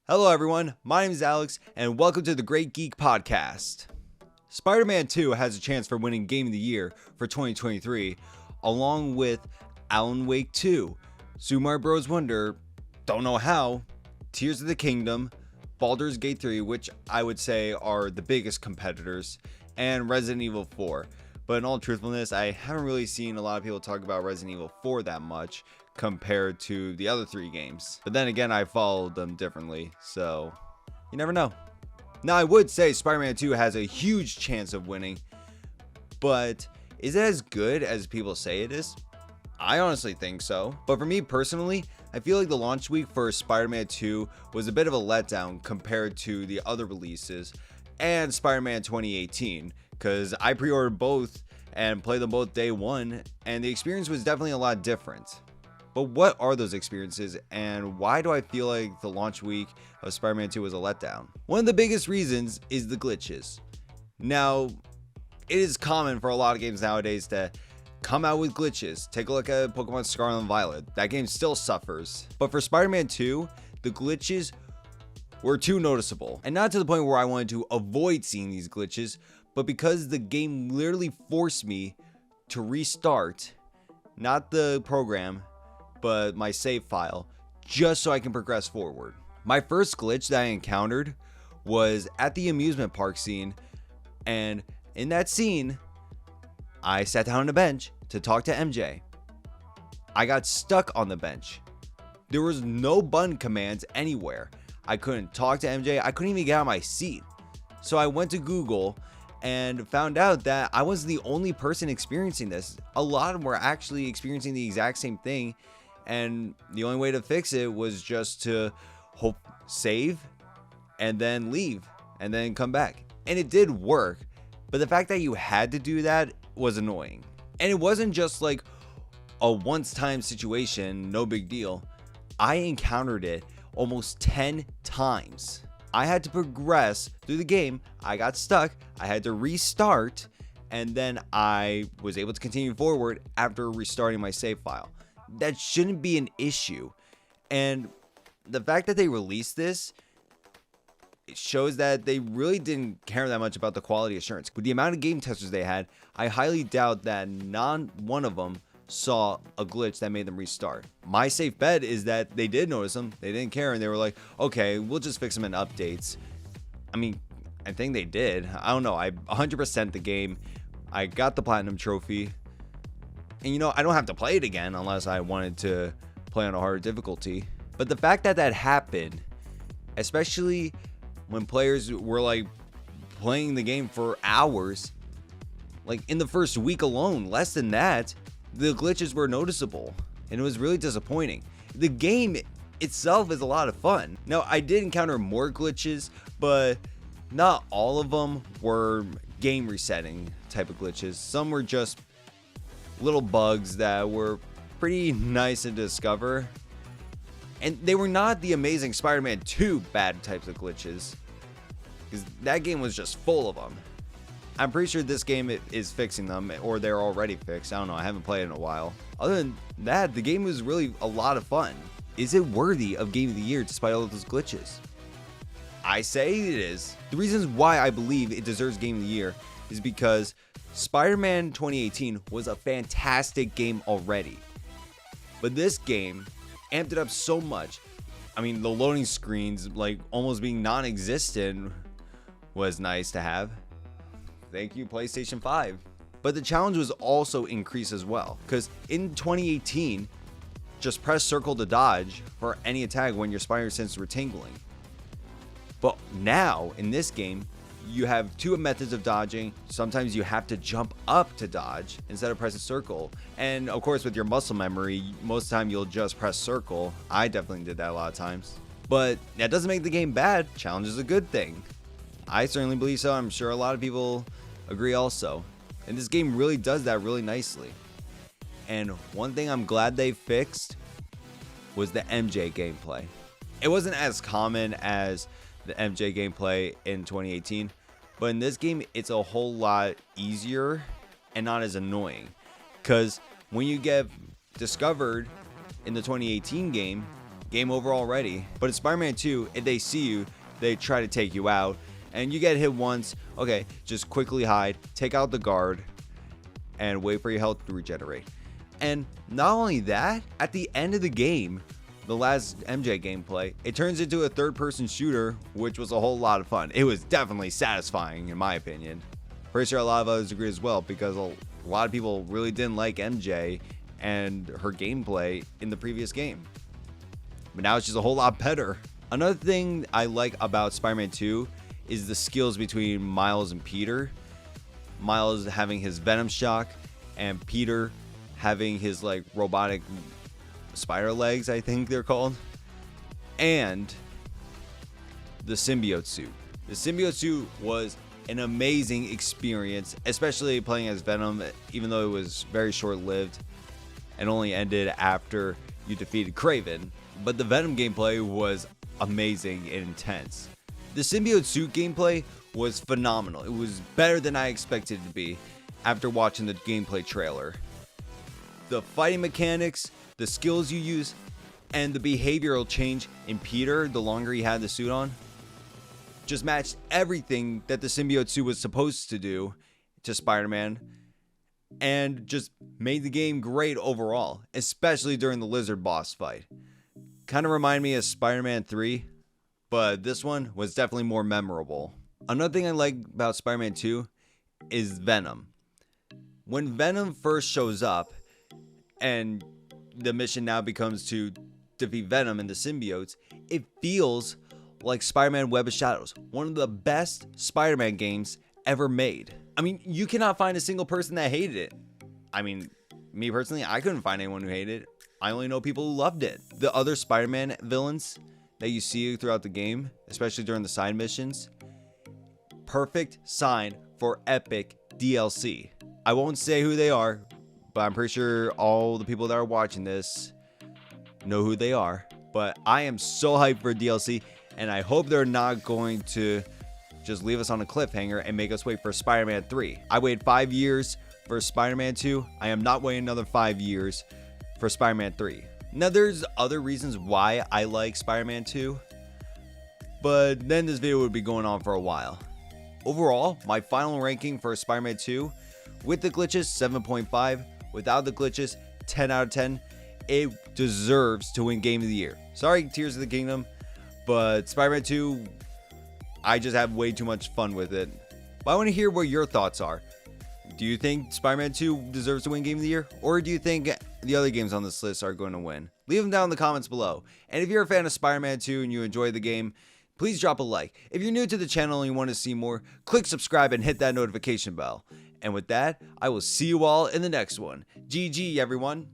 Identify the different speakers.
Speaker 1: Hello everyone, my name is Alex and welcome to the Great Geek Podcast. Spider-Man 2 has a chance for winning Game of the Year for 2023, along with Alan Wake 2, Super Mario Bros. Wonder, Don't Know How, Tears of the Kingdom, Baldur's Gate 3, which I would say are the biggest competitors, and Resident Evil 4. But in all truthfulness, I haven't really seen a lot of people talk about Resident Evil 4 that much compared to the other three games. But then again, I followed them differently, so you never know. Now, I would say Spider-Man 2 has a huge chance of winning, but is it as good as people say it is? I honestly think so. But for me personally, I feel like the launch week for Spider-Man 2 was a bit of a letdown compared to the other releases and Spider-Man 2018, because I pre-ordered both and played them both day one, and the experience was definitely a lot different. But what are those experiences, and why do I feel like the launch week of Spider-Man 2 was a letdown? One of the biggest reasons is the glitches. Now, it is common for a lot of games nowadays to come out with glitches. Take a look at Pokemon Scarlet and Violet. That game still suffers. But for Spider-Man 2, the glitches were too noticeable. And not to the point where I wanted to avoid seeing these glitches, but because the game literally forced me to restart, not the program, but my save file, just so I can progress forward. My first glitch that I encountered was at the amusement park scene, and in that scene, I sat down on a bench to talk to MJ. I got stuck on the bench. There was no button commands anywhere. I couldn't talk to MJ. I couldn't even get out of my seat. So I went to Google and found out that I wasn't the only person experiencing this. A lot of them were actually experiencing the exact same thing. And the only way to fix it was just to save and then leave and then come back. And it did work, but the fact that you had to do that was annoying. And it wasn't just like a once-time situation, no big deal. I encountered it almost 10 times. I had to progress through the game. I got stuck. I had to restart, and then I was able to continue forward after restarting my save file. That shouldn't be an issue. And the fact that they released this, it shows that they really didn't care that much about the quality assurance. With the amount of game testers they had, I highly doubt that not one of them saw a glitch that made them restart. My safe bet is that they did notice them. They didn't care, and they were like, okay, we'll just fix them in updates. I mean, I think they did. I don't know. I 100% the game. I got the platinum trophy. And you know, I don't have to play it again unless I wanted to play on a harder difficulty. But the fact that that happened, especially when players were like playing the game for hours, like in the first week alone, less than that, the glitches were noticeable. And it was really disappointing. The game itself is a lot of fun. Now, I did encounter more glitches, but not all of them were game resetting type of glitches. Some were just little bugs that were pretty nice to discover, and they were not the amazing Spider-Man 2 bad types of glitches, because that game was just full of them. I'm pretty sure this game is fixing them, or they're already fixed. I don't know, I haven't played in a while. Other than that, the game was really a lot of fun. Is it worthy of Game of the Year despite all of those glitches? I say it is. The reasons why I believe it deserves Game of the Year is because Spider-Man 2018 was a fantastic game already, but this game amped it up so much. I mean, the loading screens like almost being non-existent was nice to have. Thank you, PlayStation 5. But the challenge was also increased as well, because in 2018, just press circle to dodge for any attack when your spider senses were tingling. But now in this game, you have two methods of dodging. Sometimes you have to jump up to dodge instead of pressing circle. And of course, with your muscle memory, most of the time you'll just press circle. I definitely did that a lot of times. But that doesn't make the game bad. Challenge is a good thing. I certainly believe so. I'm sure a lot of people agree also. And this game really does that really nicely. And one thing I'm glad they fixed was the MJ gameplay. It wasn't as common as the MJ gameplay in 2018, but in this game it's a whole lot easier and not as annoying, because when you get discovered in the 2018 game, game over already. But in Spider-Man 2, if they see you, they try to take you out, and you get hit once. Okay, just quickly hide, take out the guard, and wait for your health to regenerate. And not only that, at the end of the game, the last MJ gameplay, it turns into a third-person shooter, which was a whole lot of fun. It was definitely satisfying, in my opinion. Pretty sure a lot of others agree as well, because a lot of people really didn't like MJ and her gameplay in the previous game. But now it's just a whole lot better. Another thing I like about Spider-Man 2 is the skills between Miles and Peter. Miles having his Venom shock, and Peter having his like robotic spider legs, I think they're called, and the symbiote suit. The symbiote suit was an amazing experience, especially playing as Venom, even though it was very short-lived and only ended after you defeated Kraven. But the Venom gameplay was amazing and intense. The symbiote suit gameplay was phenomenal. It was better than I expected it to be after watching the gameplay trailer. The fighting mechanics, the skills you use, and the behavioral change in Peter the longer he had the suit on just matched everything that the symbiote suit was supposed to do to Spider-Man, and just made the game great overall, especially during the lizard boss fight. Kind of remind me of Spider-Man 3, but this one was definitely more memorable. Another thing I like about Spider-Man 2 is Venom. When Venom first shows up, and the mission now becomes to defeat Venom and the symbiotes, it feels like Spider-Man Web of Shadows, one of the best Spider-Man games ever made. I mean, you cannot find a single person that hated it. I mean, me personally, I couldn't find anyone who hated it. I only know people who loved it. The other Spider-Man villains that you see throughout the game, especially during the side missions, perfect sign for epic DLC. I won't say who they are, but I'm pretty sure all the people that are watching this know who they are. But I am so hyped for DLC, and I hope they're not going to just leave us on a cliffhanger and make us wait for Spider-Man 3. I waited 5 years for Spider-Man 2. I am not waiting another 5 years for Spider-Man 3. Now, there's other reasons why I like Spider-Man 2, but then this video would be going on for a while. Overall, my final ranking for Spider-Man 2, with the glitches, 7.5. Without the glitches, 10 out of 10. It deserves to win Game of the Year. Sorry, Tears of the Kingdom, but Spider-Man 2, I just have way too much fun with it. But I want to hear what your thoughts are. Do you think Spider-Man 2 deserves to win Game of the Year? Or do you think the other games on this list are going to win? Leave them down in the comments below. And if you're a fan of Spider-Man 2 and you enjoy the game, please drop a like. If you're new to the channel and you want to see more, click subscribe and hit that notification bell. And with that, I will see you all in the next one. GG, everyone.